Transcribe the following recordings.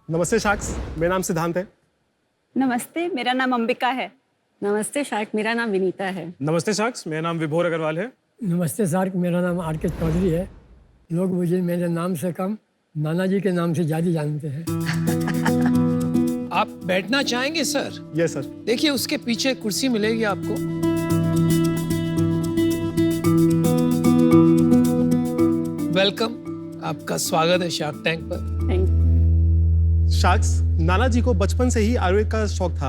नमस्ते शाक्स, मेरा नाम सिद्धांत है। नमस्ते, मेरा नाम अंबिका है। नमस्ते शार्क, मेरा नाम विनीता है। नमस्ते साक्ष, मेरा नाम विभोर अग्रवाल है। नमस्ते शार्क, मेरा नाम आर.के. चौधरी है। लोग मुझे मेरे नाम से कम नाना जी के नाम से ज़्यादा जानते हैं। आप बैठना चाहेंगे सर? Yes sir. देखिए उसके पीछे कुर्सी मिलेगी आपको। वेलकम, आपका स्वागत है शार्क टैंक पर। थैंक शाक्स, नाना जी को बचपन से ही आयुर्वेद का शौक था।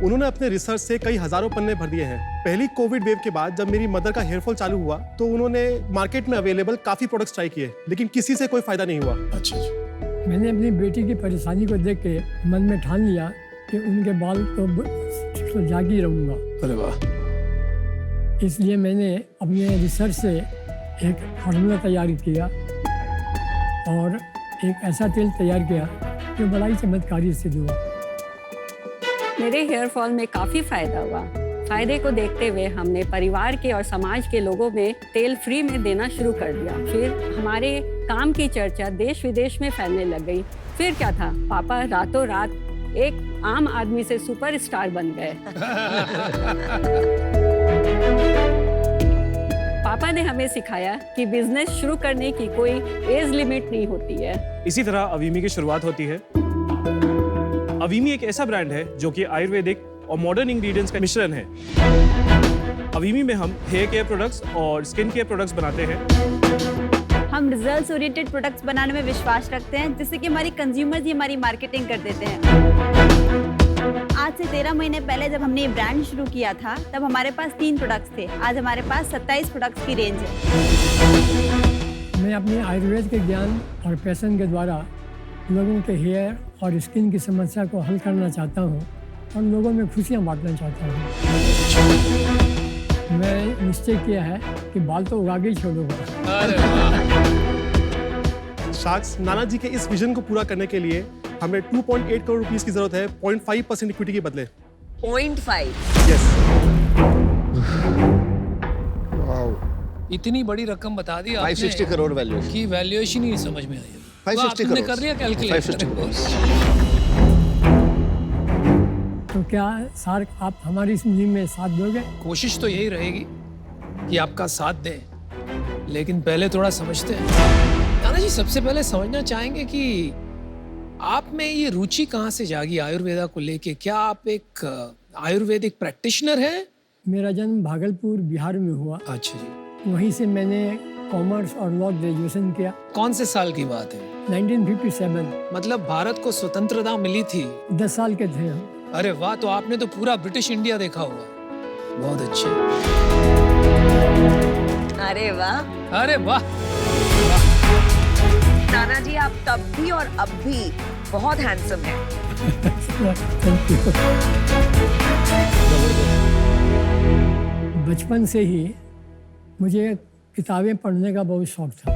उन्होंने अपने रिसर्च से कई हजारों पन्ने भर दिए हैं। पहली कोविड वेव के बाद जब मेरी मदर का हेयरफॉल चालू हुआ तो उन्होंने मार्केट में अवेलेबल काफी प्रोडक्ट्स ट्राई किए, लेकिन किसी से कोई फायदा नहीं हुआ। अच्छा जी। मैंने अपनी बेटी की परेशानी को देख के मन में ठान लिया कि उनके बाल तो जागी रहूँगा। अरे वाह। इसलिए मैंने अपने रिसर्च से एक फार्मूला तैयार किया और एक ऐसा तेल तैयार किया जो बड़ा ही चमत्कारी सिद्ध हुआ। मेरे हेयर फॉल में काफ़ी फायदा हुआ। फायदे को देखते हुए हमने परिवार के और समाज के लोगों में तेल फ्री में देना शुरू कर दिया। फिर हमारे काम की चर्चा देश विदेश में फैलने लग गई। फिर क्या था, पापा रातों रात एक आम आदमी से सुपरस्टार बन गए। पापा ने हमें सिखाया कि बिजनेस शुरू करने की कोई एज लिमिट नहीं होती है। इसी तरह अवीमी की शुरुआत होती है। अवीमी एक ऐसा ब्रांड है जो कि आयुर्वेदिक और मॉडर्न इंग्रेडिएंट्स का मिश्रण है। अवीमी में हम हेयर केयर प्रोडक्ट्स और स्किन केयर प्रोडक्ट्स बनाते हैं। हम रिजल्ट्स ओरिएंटेड प्रोडक्ट्स बनाने में विश्वास रखते हैं, जिससे कि हमारी कंज्यूमर्स ही हमारी मार्केटिंग कर देते हैं। आज से 13 महीने पहले जब हमने ये ब्रांड शुरू किया था तब हमारे पास 3 प्रोडक्ट्स थे। आज हमारे पास 27 प्रोडक्ट्स की रेंज है। मैं अपने आयुर्वेद के ज्ञान और पैशन के द्वारा लोगों के हेयर और स्किन की समस्या को हल करना चाहता हूँ और लोगों में खुशियाँ बांटना चाहता हूँ। मैं निश्चय किया है कि बाल तो उगा के ही छोड़ूंगा। अरे वाह। शाक्स, नाना जी के इस विजन को पूरा करने के लिए हमें 2.8 करोड़ रुपीस की जरूरत है 0.5% इक्विटी के बदले। 0.5। यस। इतनी बड़ी रकम बता दी आपने 560 करोड़ वैल्यू की वैल्यूएशन ही नहीं समझ में आई। 550 आपने करोड़ कर लिया कैलकुलेट? 550 करोड़। तो क्या शार्क, आप हमारी इस मुहिम में साथ दोगे? कोशिश तो यही रहेगी कि आपका साथ दें, लेकिन पहले थोड़ा समझते हैं। नाना जी, सबसे पहले समझना चाहेंगे कि आप में ये रुचि कहाँ से जागी आयुर्वेदा को लेके? क्या आप एक आयुर्वेदिक प्रैक्टिशनर हैं? मेरा जन्म भागलपुर बिहार में हुआ। अच्छा जी। वहीं से मैंने कॉमर्स और लॉ ग्रेजुएशन किया। कौन से साल की बात है? 1957। मतलब भारत को स्वतंत्रता मिली थी। 10 साल के थे हम। अरे वाह, तो आपने तो पूरा ब्रिटिश इंडिया देखा होगा। बहुत अच्छे। अरे वाह। अरे वाह। नाना जी, आप तब भी और अब भी बहुत हैंडसम हैं। Thank you। बचपन से ही मुझे किताबें पढ़ने का बहुत शौक था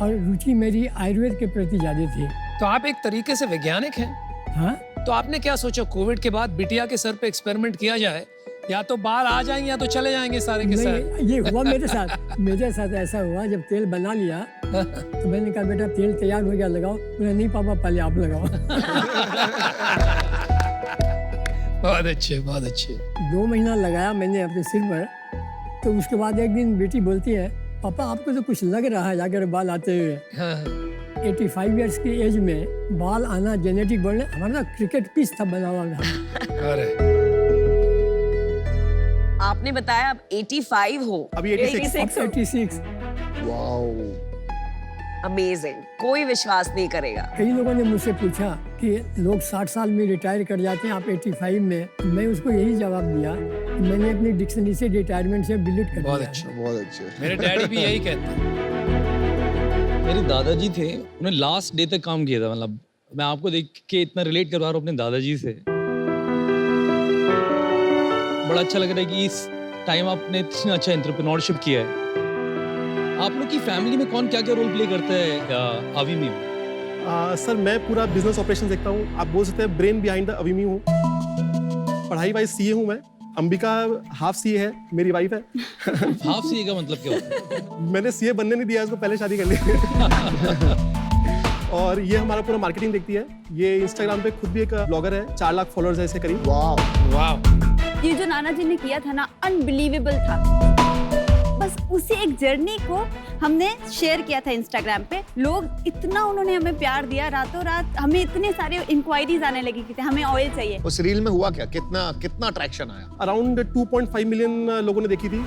और रुचि मेरी आयुर्वेद के प्रति ज़्यादा थी। तो आप एक तरीके से वैज्ञानिक हैं। हाँ, तो आपने क्या सोचा, कोविड के बाद बिटिया के सर पे एक्सपेरिमेंट किया जाए? या तो बाल आ जाएंगे या तो चले जाएंगे सारे के सारे। नहीं, ये हुआ मेरे साथ। मेरे साथ ऐसा हुआ, जब तेल बना लिया तो मैंने कहा बेटा तेल तैयार हो गया, लगाओ। बोला नहीं पापा, पहले आप लगाओ। बहुत अच्छे, बहुत अच्छे। 2 महीना लगाया मैंने अपने सिर पर। तो उसके बाद एक दिन बेटी बोलती है, पापा आपको तो कुछ लग रहा है जाकर बाल आते हुए। हाँ। 85 इयर्स की एज में बाल आना जेनेटिक बोलने, हमारा ना क्रिकेट पिच था बना हुआ था। अरे आपने बताया अब 85 हो। अभी 86। 86। अमेजिंग, कोई विश्वास नहीं करेगा। कई लोगों ने मुझसे पूछा कि लोग 60 साल में रिटायर कर जाते हैं, आप 85 में। मैं उसको यही जवाब दिया कि मैंने अपनी डिक्शनरी से रिटायरमेंट से डिलीट कर बहुत दिया। अच्छे। बहुत अच्छे। मेरे डैडी भी यही कहते हैं। मेरे दादाजी थे, उन्होंने लास्ट डे तक काम किया था। मतलब मैं आपको देख के इतना रिलेट कर पा रहा हूँ अपने दादाजी से। बड़ा अच्छा लग रहा है कि इस टाइम आपने इतना अच्छा एंटरप्रेन्योरशिप किया है। आप लोग की फैमिली में कौन क्या क्या रोल प्ले करता है अवीमी में? सर, मैं पूरा बिजनेस ऑपरेशन देखता हूँ। आप बोल सकते हैं ब्रेन बिहाइंड द अवीमी हूँ। पढ़ाई वाइज सीए हूँ मैं। अंबिका हाफ सीए है, मेरी वाइफ है। हाफ सीए का मतलब क्या होता है? मैंने सीए बनने नहीं दिया, उसको पहले शादी कर ली। और ये हमारा पूरा मार्केटिंग देखती है। ये इंस्टाग्राम पे खुद भी एक ब्लॉगर है, 4 लाख फॉलोअर्स है इसके करीब। वाह। ये जो नाना जी ने किया था ना, अनबिलीवेबल था। बस उसी एक जर्नी को हमने शेयर किया था इंस्टाग्राम पे। लोग इतना उन्होंने हमें प्यार दिया, रातों रात हमें इतने सारे इंक्वायरीज आने लगी कि हमें ऑयल चाहिए। उस रील में हुआ क्या, कितना अट्रैक्शन आया? अराउंड 2.5 मिलियन लोगों ने देखी थी।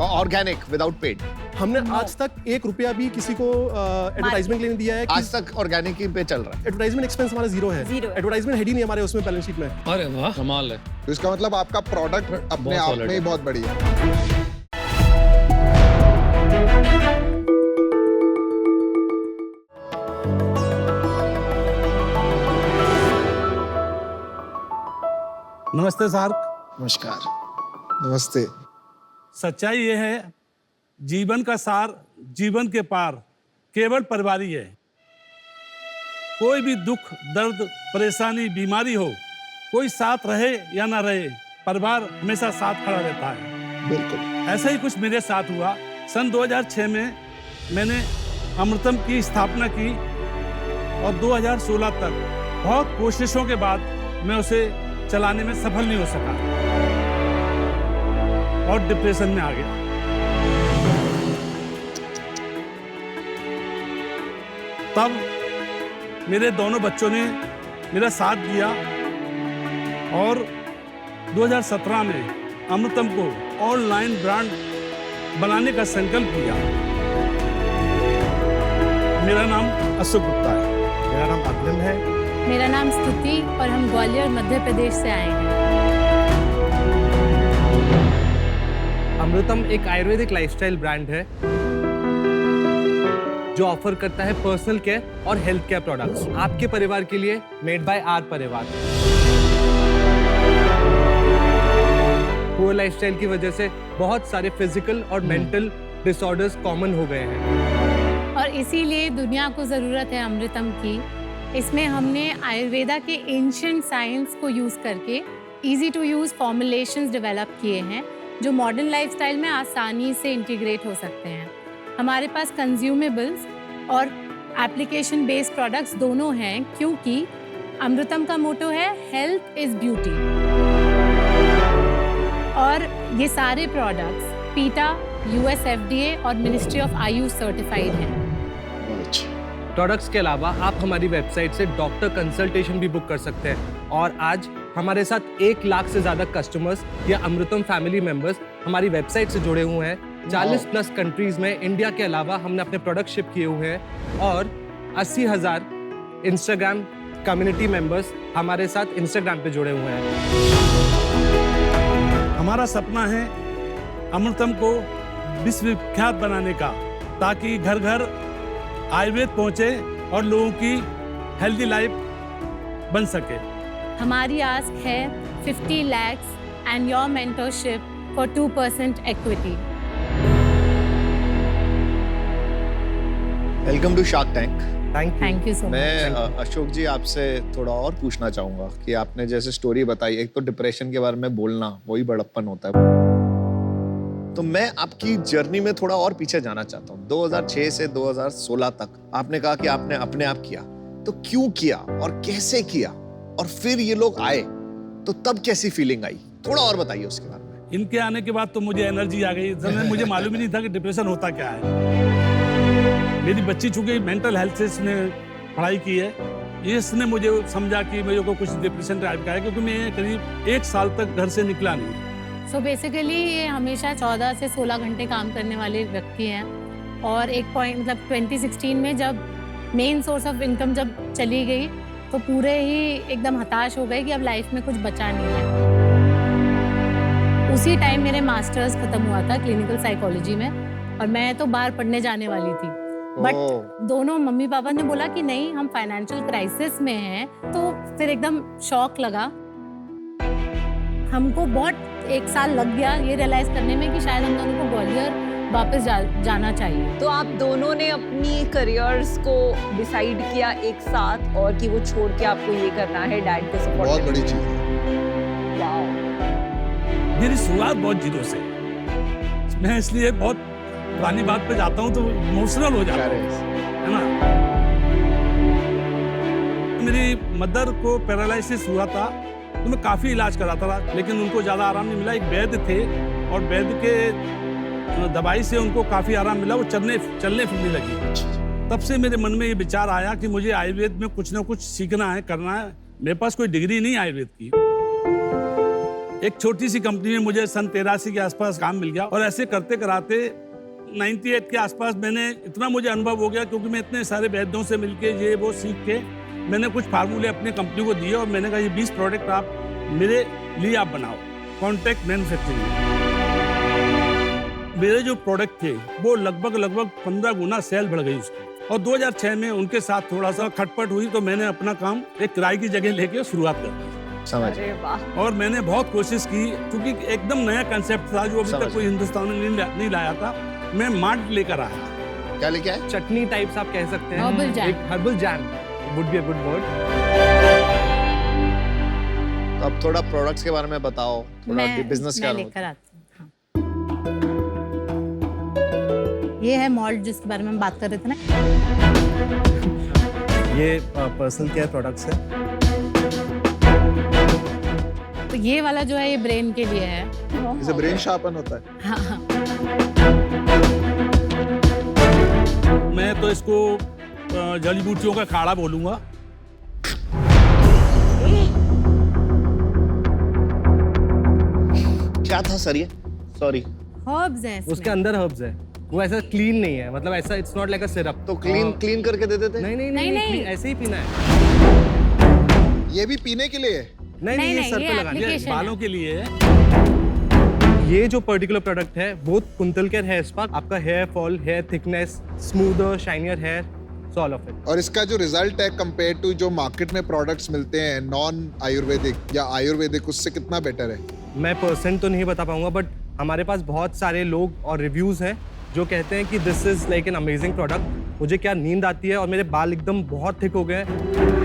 Organic without paid? हमने आज तक 1 रुपया भी किसी को एडवर्टाइजमेंट के लिए नहीं दिया है। आज तक ऑर्गेनिक ही पे चल रहा है। एडवर्टाइजमेंट एक्सपेंस हमारा जीरो है। एडवर्टाइजमेंट है ही नहीं हमारे उसमें बैलेंस शीट में। अरे वाह, कमाल है। तो इसका मतलब आपका प्रोडक्ट अपने आप में ही बहुत बढ़िया है। नमस्ते सर। नमस्कार। नमस्ते। सच्चाई ये है, जीवन का सार जीवन के पार केवल परिवार ही है। कोई भी दुख, दर्द, परेशानी, बीमारी हो, कोई साथ रहे या ना रहे, परिवार हमेशा साथ खड़ा रहता है। बिल्कुल ऐसा ही कुछ मेरे साथ हुआ। सन 2006 में मैंने अमृतम की स्थापना की और 2016 तक बहुत कोशिशों के बाद मैं उसे चलाने में सफल नहीं हो सका और डिप्रेशन में आ गया। तब मेरे दोनों बच्चों ने मेरा साथ दिया और 2017 में अमृतम को ऑनलाइन ब्रांड बनाने का संकल्प किया। मेरा नाम अशोक गुप्ता है। मेरा नाम अग्निम है। मेरा नाम स्तुति और हम ग्वालियर मध्य प्रदेश से आए हैं। अमृतम एक आयुर्वेदिक लाइफस्टाइल ब्रांड है जो ऑफर करता है पर्सनल केयर और हेल्थ केयर प्रोडक्ट्स आपके परिवार के लिए, मेड बाय आर परिवार। पुअर लाइफस्टाइल की वजह से बहुत सारे फिजिकल और मेंटल डिसऑर्डर्स कॉमन हो गए हैं और इसीलिए दुनिया को ज़रूरत है अमृतम की। इसमें हमने आयुर्वेदा के एंशिएंट साइंस को यूज़ करके easy to use formulations develop किए हैं जो मॉडर्न लाइफस्टाइल में आसानी से इंटीग्रेट हो सकते हैं। हमारे पास कंज्यूमेबल्स और एप्लीकेशन बेस्ड प्रोडक्ट्स दोनों हैं क्योंकि अमृतम का मोटो है हेल्थ इज़ ब्यूटी। और ये सारे प्रोडक्ट्स पीटा, US FDA और मिनिस्ट्री ऑफ आयुष सर्टिफाइड हैं। प्रोडक्ट्स के अलावा आप हमारी वेबसाइट से डॉक्टर कंसल्टेशन भी बुक कर सकते हैं और आज हमारे साथ 1 लाख से ज़्यादा कस्टमर्स या अमृतम फैमिली मेंबर्स हमारी वेबसाइट से जुड़े हुए हैं। 40+ कंट्रीज में इंडिया के अलावा हमने अपने प्रोडक्ट शिप किए हुए हैं और 80,000 इंस्टाग्राम कम्युनिटी मेंबर्स हमारे साथ इंस्टाग्राम पे जुड़े हुए हैं। हमारा सपना है अमृतम को विश्वविख्यात बनाने का, ताकि घर घर आयुर्वेद पहुंचे और लोगों की हेल्दी लाइफ बन सके। हमारी आस्क है 50 lakhs and your mentorship for 2% equity. Welcome to Shark Tank. Thank you so much. मैं अशोक जी आपसे थोड़ा और पूछना चाहूंगा कि आपने जैसे स्टोरी बताई, एक तो डिप्रेशन के बारे में बोलना वही बड़प्पन होता है, तो मैं आपकी जर्नी में थोड़ा और पीछे जाना चाहता हूँ। 2006 से 2016 तक आपने कहा कि आपने अपने आप किया, तो क्यों किया और कैसे किया, और फिर ये लोग आए तो तब कैसी फीलिंग आई, थोड़ा और बताइए उसके बारे में। इनके आने के बाद तो मुझे एनर्जी आ गई। मुझे मालूम ही नहीं था कि डिप्रेशन होता क्या है। मेरी बच्ची चूंकि मेंटल हेल्थ से इसने पढ़ाई की है, इसने मुझे समझा कि मेरे को कुछ डिप्रेशन टाइप का है, क्योंकि मैं करीब 1 साल तक घर से निकला नहीं। सो बेसिकली ये हमेशा 14 से 16 घंटे काम करने वाले व्यक्ति हैं और एक पॉइंट मतलब 2016 में जब मेन सोर्स ऑफ इनकम जब चली गई तो पूरे ही एकदम हताश हो गए कि अब लाइफ में कुछ बचा नहीं है। उसी टाइम मेरे मास्टर्स खत्म हुआ था क्लिनिकल साइकोलॉजी में और मैं तो बाहर पढ़ने जाने वाली थी, बट दोनों मम्मी पापा ने बोला कि नहीं, हम फाइनेंशियल क्राइसिस में हैं। तो फिर एकदम शॉक लगा। हमको बहुत 1 साल लग गया ये रियलाइज करने में कि शायद हम दोनों को ग्वालियर वापस जाना चाहिए। तो आप दोनों ने अपनी करियर्स को डिसाइड किया एक साथ और कि वो छोड़ के आपको ये करना है, डैड को सपोर्ट। बहुत बड़ी चीज है। वाओ। मेरी शुरुआत बहुत जीरो से, मैं इसलिए बहुत पुरानी बात पे जाता हूँ तो इमोशनल हो जाता हूँ, है ना। मदर को पैरालिसिस हुआ था, तो मैं काफ़ी इलाज कराता रहा, लेकिन उनको ज़्यादा आराम नहीं मिला। एक वैद्य थे और वैद्य के दवाई से उनको काफ़ी आराम मिला, वो चलने फिरने लगी। तब से मेरे मन में ये विचार आया कि मुझे आयुर्वेद में कुछ ना कुछ सीखना है, करना है। मेरे पास कोई डिग्री नहीं आयुर्वेद की। एक छोटी सी कंपनी में मुझे सन 83 के आसपास काम मिल गया और ऐसे करते कराते 98 के आसपास मैंने इतना मुझे अनुभव हो गया, क्योंकि मैं इतने सारे वैद्यों से मिलके ये वो सीख के मैंने कुछ फार्मूले अपनी कंपनी को दिए और मैंने कहा ये 20 प्रोडक्ट आप मेरे लिए आप बनाओ, कॉन्ट्रैक्ट मैन्युफैक्चरिंग। मेरे जो प्रोडक्ट थे वो लगभग 15 गुना सेल बढ़ गई उसकी। और 2006 में उनके साथ थोड़ा सा खटपट हुई, तो मैंने अपना काम एक किराए की जगह लेके शुरुआत कर दी। समझ। और मैंने बहुत कोशिश की, क्योंकि एकदम नया कंसेप्ट था जो अभी तक कोई हिंदुस्तान में नहीं लाया था। मैं मार्ट लेकर आया। क्या लेके आए? चटनी टाइप्स आप कह सकते हैं। Herbal jam. एक herbal jam would be a good word. तो अब थोड़ा प्रोडक्ट्स के बारे में बताओ, थोड़ा बिजनेस क्या लेकर आती हूँ। ये है मॉल्ट जिसके बारे में हम बात कर रहे थे ना। ये पर्सनल केयर प्रोडक्ट्स है। तो ये वाला जो है ये ब्रेन के लिए है। इसे ब्रेन शार्पन होता है। हाँ। मैं तो इसको जड़ी बूटियों का काढ़ा बोलूंगा। क्या था सर ये? सॉरी। हर्ब्स हैं इसमें। उसके अंदर हर्ब्स है, वो ऐसा क्लीन नहीं है, मतलब ऐसा it's not like a syrup. तो क्लीन करके दे देते? नहीं, ऐसे ही पीना है। ये भी पीने के लिए है? नहीं, ये सर पे लगाना है, बालों के लिए है। ये जो पर्टिकुलर प्रोडक्ट है वो कुंतल केयर हेयर स्पा, आपका hair fall, hair thickness, smoother, shinier hair, so all of it. और इसका जो रिजल्ट है कंपेयर टू जो मार्केट में प्रोडक्ट्स मिलते हैं नॉन आयुर्वेदिक या आयुर्वेदिक, उससे कितना बेटर है? मैं परसेंट तो नहीं बता पाऊंगा, बट हमारे पास बहुत सारे लोग और रिव्यूज हैं जो कहते हैं कि this is like an amazing product. मुझे क्या नींद आती है और मेरे बाल एकदम बहुत थिक हो गए हैं।